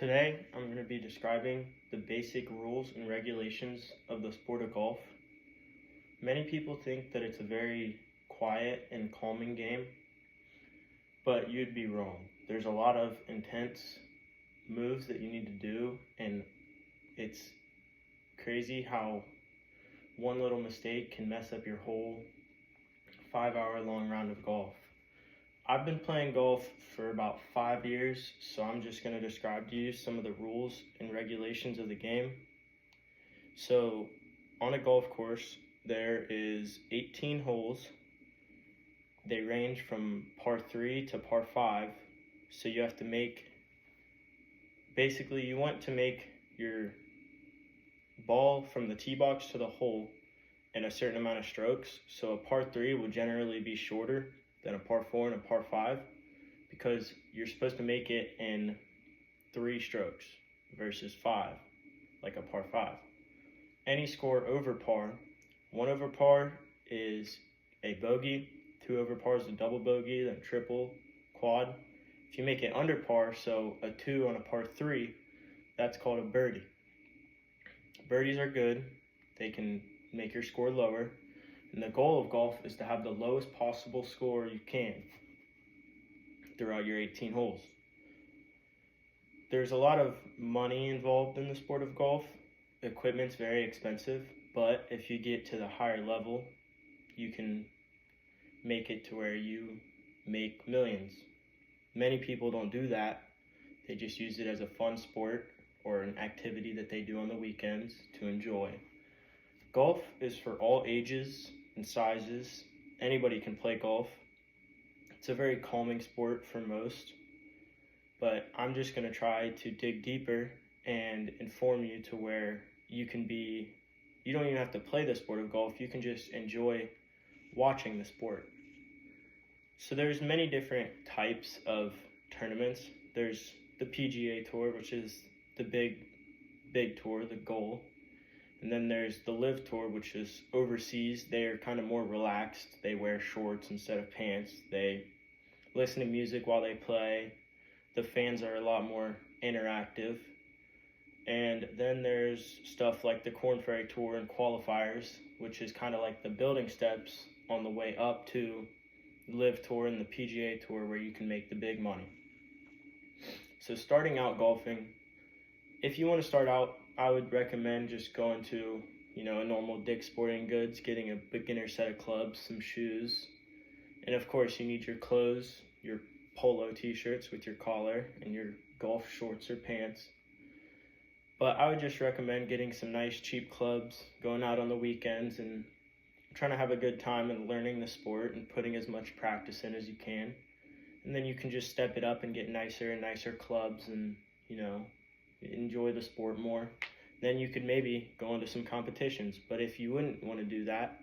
Today, I'm going to be describing the basic rules and regulations of the sport of golf. Many people think that it's a very quiet and calming game, but you'd be wrong. There's a lot of intense moves that you need to do, and it's crazy how one little mistake can mess up your whole 5-hour long round of golf. I've been playing golf for about 5 years, so I'm just going to describe to you some of the rules and regulations of the game. So, on a golf course, there is 18 holes. They range from par 3 to par 5, so you have to you want to make your ball from the tee box to the hole in a certain amount of strokes. So a par 3 will generally be shorter than a par 4 and a par 5 because you're supposed to make it in 3 strokes versus 5, like a par 5. Any score over par, 1 over par is a bogey, 2 over par is a double bogey, then triple, quad. If you make it under par, so a 2 on a par 3, that's called a birdie. Birdies are good. They can make your score lower. And the goal of golf is to have the lowest possible score you can throughout your 18 holes. There's a lot of money involved in the sport of golf. Equipment's very expensive, but if you get to the higher level, you can make it to where you make millions. Many people don't do that. They just use it as a fun sport or an activity that they do on the weekends to enjoy. Golf is for all ages and sizes. Anybody can play golf. It's a very calming sport for most, but I'm just going to try to dig deeper and inform you to where you don't even have to play the sport of golf, you can just enjoy watching the sport. So there's many different types of tournaments. There's the PGA Tour, which is the big tour, the goal. And then there's the LIV Tour, which is overseas. They're kind of more relaxed. They wear shorts instead of pants. They listen to music while they play. The fans are a lot more interactive. And then there's stuff like the Korn Ferry Tour and qualifiers, which is kind of like the building steps on the way up to LIV Tour and the PGA Tour, where you can make the big money. So starting out golfing, if you want to start out, I would recommend just going to, a normal Dick's Sporting Goods, getting a beginner set of clubs, some shoes, and of course you need your clothes, your polo t-shirts with your collar, and your golf shorts or pants. But I would just recommend getting some nice cheap clubs, going out on the weekends and trying to have a good time and learning the sport and putting as much practice in as you can. And then you can just step it up and get nicer and nicer clubs and, enjoy the sport more. Then you could maybe go into some competitions. But if you wouldn't want to do that,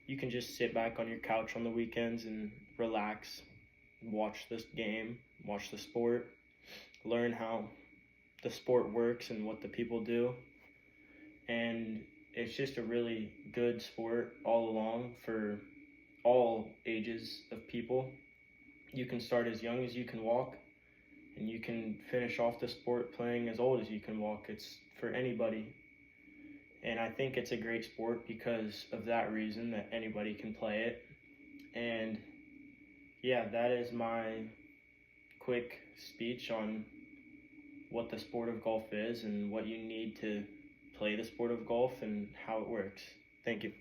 you can just sit back on your couch on the weekends and relax, watch this game, watch the sport, learn how the sport works and what the people do. And it's just a really good sport all along for all ages of people. You can start as young as you can walk, and you can finish off the sport playing as old as you can walk. It's for anybody. And I think it's a great sport because of that reason, that anybody can play it. And yeah, that is my quick speech on what the sport of golf is and what you need to play the sport of golf and how it works. Thank you.